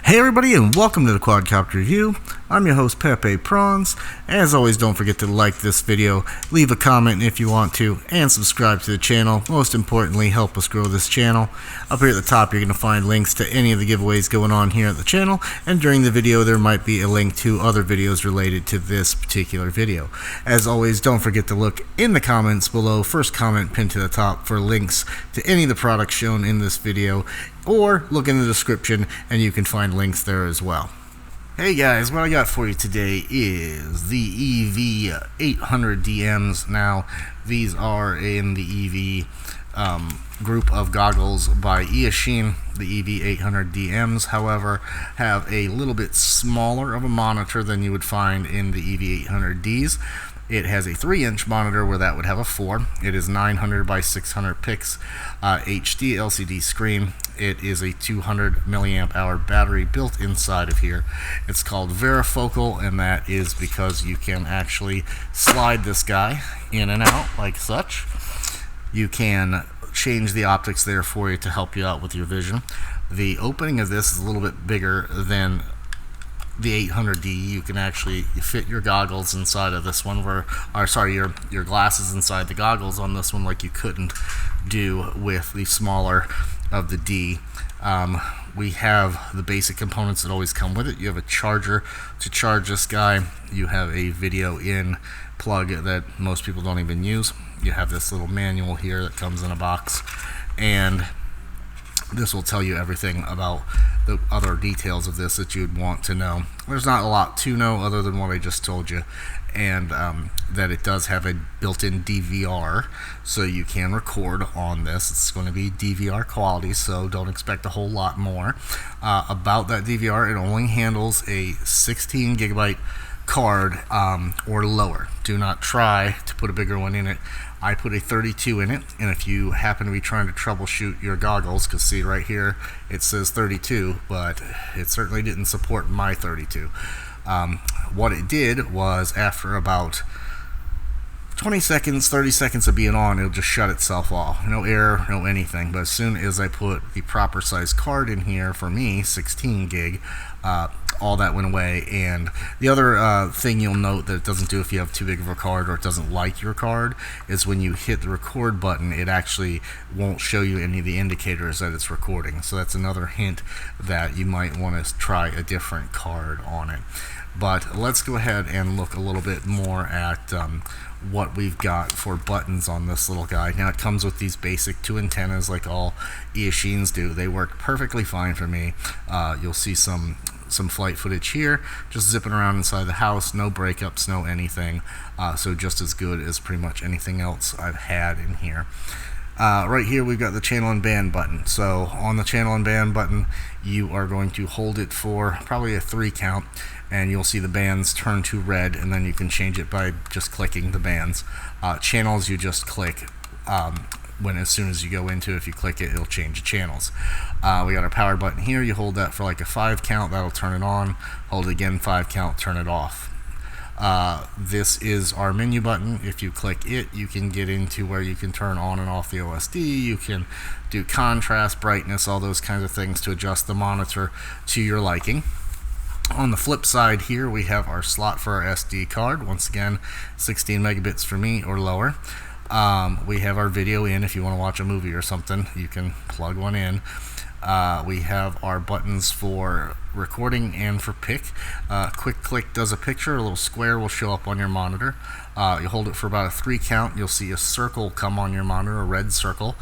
Hey everybody, and welcome to the Quadcopter review. I'm your host Pepe Prawns. As always, don't forget to like this video, leave a comment if you want to, and subscribe to the channel. Most importantly, help us grow this channel. Up here at the top, you're going to find links to any of the giveaways going on here at the channel, and during the video there might be a link to other videos related to this particular video. As always, don't forget to look in the comments below, first comment pinned to the top, for links to any of the products shown in this video, or look in the description and you can find links there as well. Hey guys, what I got for you today is the EV800DMs. Now, these are in the EV group of goggles by Eachine. The EV800DMs, however, have a little bit smaller of a monitor than you would find in the EV800Ds. It has a 3-inch monitor where that would have a 4. It is 900 by 600 pix HD LCD screen. It is a 200 milliamp hour battery built inside of here. It's called varifocal, and that is because you can actually slide this guy in and out like such. You can change the optics there for you to help you out with your vision. The opening of this is a little bit bigger than the 800D. You can actually fit your goggles inside of this one, your glasses inside the goggles on this one, like you couldn't do with the smaller of the D. We have the basic components that always come with it. You have a charger to charge this guy. You have a video in plug that most people don't even use. You have this little manual here that comes in a box, and this will tell you everything about the other details of this that you'd want to know. There's not a lot to know other than what I just told you, and that it does have a built-in DVR, so you can record on this. It's going to be DVR quality, so don't expect a whole lot more. About that DVR, it only handles a 16 gigabyte card or lower. Do not try to put a bigger one in it. I put a 32 in it, and if you happen to be trying to troubleshoot your goggles, because see right here it says 32, but it certainly didn't support my 32. What it did was, after about 20 seconds, 30 seconds of being on, it'll just shut itself off. No error, no anything. But as soon as I put the proper size card in here, for me, 16 gig, all that went away. And the other thing you'll note that it doesn't do if you have too big of a card or it doesn't like your card is when you hit the record button, it actually won't show you any of the indicators that it's recording. So that's another hint that you might want to try a different card on it. But let's go ahead and look a little bit more at what we've got for buttons on this little guy. Now, it comes with these basic 2 antennas like all Eachines do. They work perfectly fine for me. You'll see some flight footage here, just zipping around inside the house, no breakups, no anything. So just as good as pretty much anything else I've had in here. Right here we've got the channel and band button. So on the channel and band button, you are going to hold it for probably a 3 count, and you'll see the bands turn to red, and then you can change it by just clicking the bands. Channels, you just click as soon as you go into it. If you click it, it'll change the channels. We got our power button here. You hold that for like a 5 count, that'll turn it on. Hold it again, 5 count, turn it off. This is our menu button. If you click it, you can get into where you can turn on and off the OSD. You can do contrast, brightness, all those kinds of things to adjust the monitor to your liking. On the flip side here, we have our slot for our SD card. Once again, 16 megabits for me or lower. We have our video in. If you want to watch a movie or something, you can plug one in. We have our buttons for recording and for pick. Quick click does a picture. A little square will show up on your monitor. You hold it for about a 3 count. You'll see a circle come on your monitor, a red circle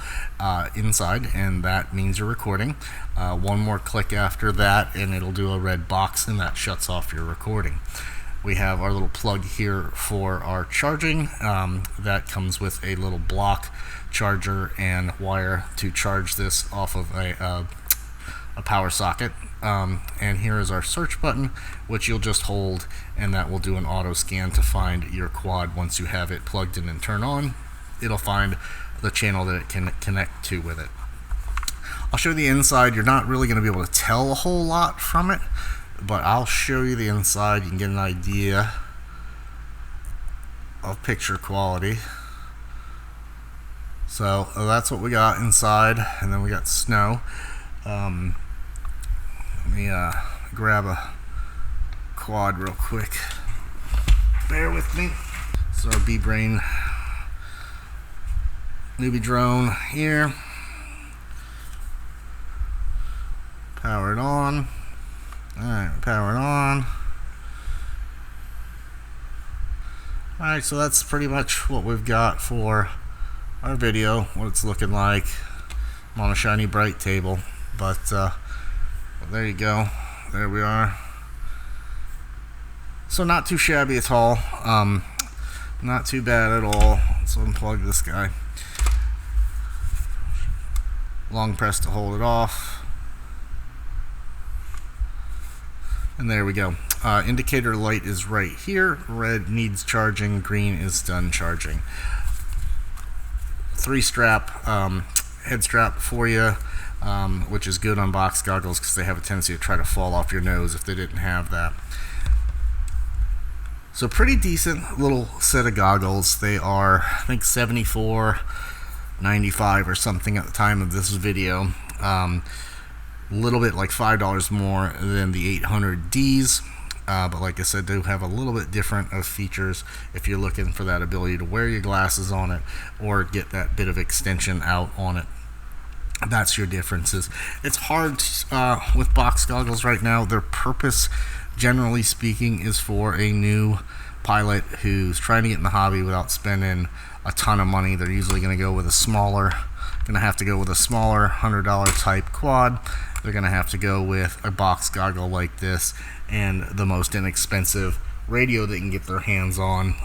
inside, and that means you're recording. One more click after that, and it'll do a red box, and that shuts off your recording. We have our little plug here for our charging. That comes with a little block charger and wire to charge this off of a power socket. And here is our search button, which you'll just hold, and that will do an auto scan to find your quad. Once you have it plugged in and turned on, it'll find the channel that it can connect to with it. I'll show you the inside. You're not really going to be able to tell a whole lot from it, but I'll show you the inside. You can get an idea of picture quality. So that's what we got inside, and then we got snow. Let me grab a quad real quick. Bear with me. So our B-Brain newbie drone here. Power it on. Alright, power it on. Alright, so that's pretty much what we've got for our video, what it's looking like. I'm on a shiny bright table, but there you go. There we are. So not too shabby at all. Not too bad at all. Let's unplug this guy. Long press to hold it off. And there we go. Indicator light is right here. Red needs charging. Green is done charging. 3-strap head strap for you, which is good on box goggles because they have a tendency to try to fall off your nose if they didn't have that. So pretty decent little set of goggles. They are, I think, $74.95 or something at the time of this video. A little bit like $5 more than the 800Ds, but like I said, they have a little bit different of features if you're looking for that ability to wear your glasses on it or get that bit of extension out on it. That's your differences. It's hard with box goggles right now. Their purpose, generally speaking, is for a new pilot who's trying to get in the hobby without spending a ton of money. They're usually going to go with a smaller, $100 type quad. They're going to have to go with a box goggle like this and the most inexpensive radio they can get their hands on,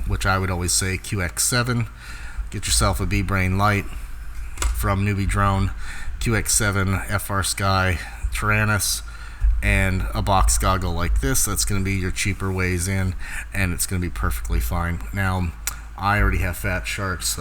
which I would always say QX7. Get yourself a B-Brain light from Newbie Drone, QX7, FR Sky, Tyrannus, and a box goggle like this. That's going to be your cheaper ways in, and it's going to be perfectly fine. Now, I already have Fat Sharks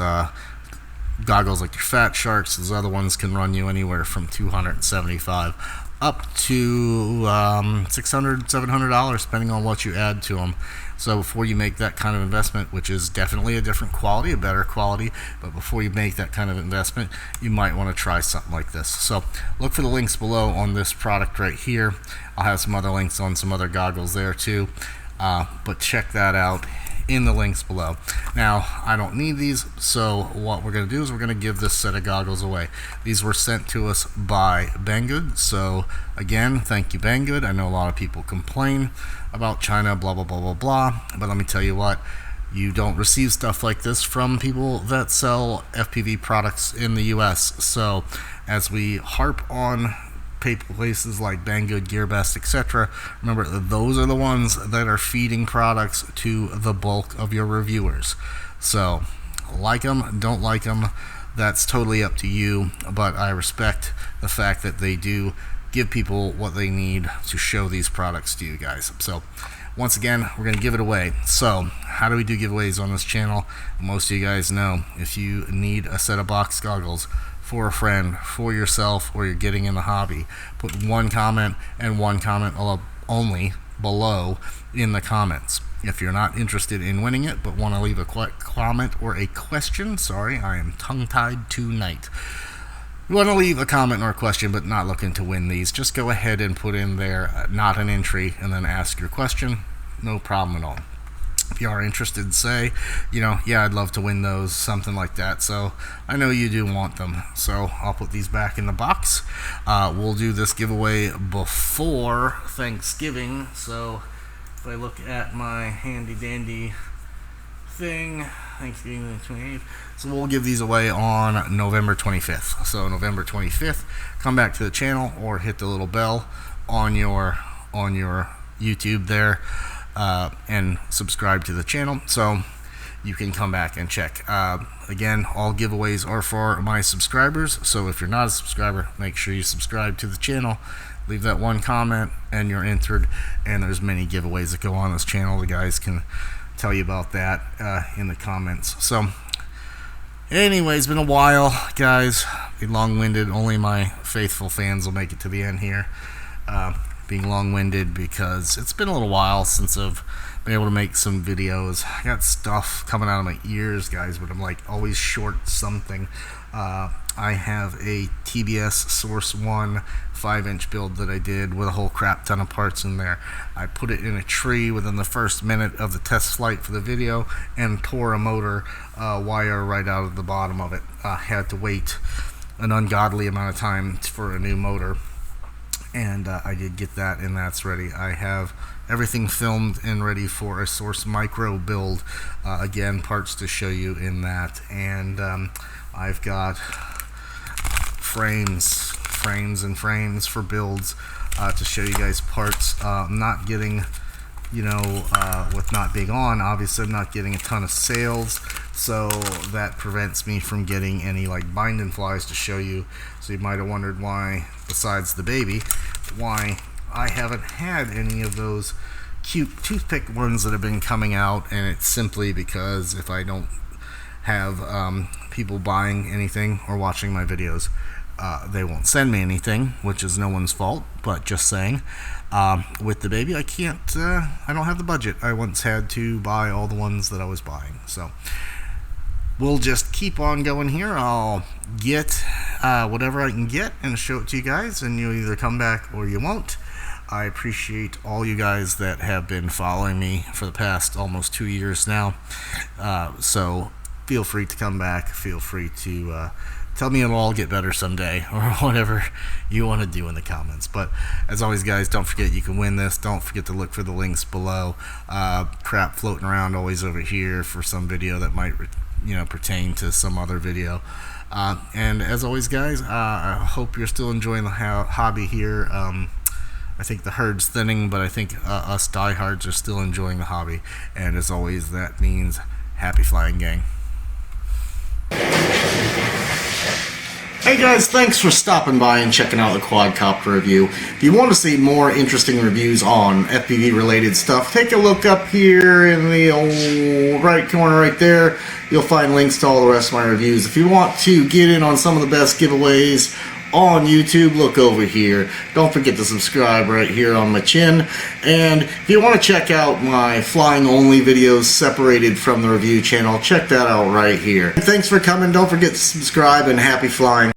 goggles like your Fat Sharks. Those other ones can run you anywhere from $275 up to $600, $700, depending on what you add to them. So before you make that kind of investment, which is definitely a different quality, a better quality, but before you make that kind of investment, you might want to try something like this. So look for the links below on this product right here. I'll have some other links on some other goggles there too, but check that out in the links below. Now, I don't need these, so what we're going to do is we're going to give this set of goggles away. These were sent to us by Banggood, so again, thank you, Banggood. I know a lot of people complain about China, blah, blah, blah, blah, blah, but let me tell you what, you don't receive stuff like this from people that sell FPV products in the US. So as we harp on places like Banggood, GearBest, etc. Remember, those are the ones that are feeding products to the bulk of your reviewers. So, like them, don't like them, that's totally up to you, but I respect the fact that they do give people what they need to show these products to you guys. So, once again, we're going to give it away. So, how do we do giveaways on this channel? Most of you guys know, if you need a set of box goggles for a friend, for yourself, or you're getting in the hobby, put one comment and one comment only below in the comments. If you're not interested in winning it but want to leave a comment or a question, sorry, I am tongue-tied tonight. You want to leave a comment or a question but not looking to win these, just go ahead and put in there not an entry and then ask your question. No problem at all. If you are interested, say, yeah, I'd love to win those, something like that. So I know you do want them. So I'll put these back in the box. We'll do this giveaway before Thanksgiving. So if I look at my handy dandy thing, Thanksgiving the 28th. So we'll give these away on November 25th. So November 25th, come back to the channel or hit the little bell on your YouTube there. And subscribe to the channel so you can come back and check. Again, all giveaways are for my subscribers, so if you're not a subscriber, make sure you subscribe to the channel, leave that one comment, and you're entered. And there's many giveaways that go on this channel. The guys can tell you about that in the comments. So anyway, it's been a while, guys. Be long-winded. Only my faithful fans will make it to the end here. Being long-winded because it's been a little while since I've been able to make some videos. I got stuff coming out of my ears, guys, but I'm like always short something. I have a TBS Source 1 5-inch build that I did with a whole crap ton of parts in there. I put it in a tree within the first minute of the test flight for the video and tore a motor wire right out of the bottom of it. Had to wait an ungodly amount of time for a new motor, and I did get that, and that's ready. I have everything filmed and ready for a Source Micro build. Again, parts to show you in that, and I've got frames and frames for builds to show you guys parts. Not getting, with not being on, obviously I'm not getting a ton of sales, so that prevents me from getting any like binding flies to show you. So you might have wondered why, besides the baby, why I haven't had any of those cute toothpick ones that have been coming out, and it's simply because if I don't have people buying anything or watching my videos, they won't send me anything, which is no one's fault, but just saying. With the baby, I can't, I don't have the budget I once had to buy all the ones that I was buying. So we'll just keep on going here. I'll get whatever I can get and show it to you guys, and you'll either come back or you won't. I appreciate all you guys that have been following me for the past almost 2 years now. So feel free to come back. Feel free to tell me it'll all get better someday, or whatever you want to do in the comments. But as always, guys, don't forget you can win this. Don't forget to look for the links below. Crap floating around always over here for some video that might pertain to some other video. And as always, guys, I hope you're still enjoying the hobby here. I think the herd's thinning, but I think us diehards are still enjoying the hobby. And as always, that means happy flying, gang. Hey guys, thanks for stopping by and checking out the Quadcopter review. If you want to see more interesting reviews on FPV related stuff, take a look up here in the old right corner right there. You'll find links to all the rest of my reviews. If you want to get in on some of the best giveaways on YouTube, look over here. Don't forget to subscribe right here on my chin. And if you want to check out my flying only videos separated from the review channel, check that out right here. Thanks for coming. Don't forget to subscribe, and happy flying.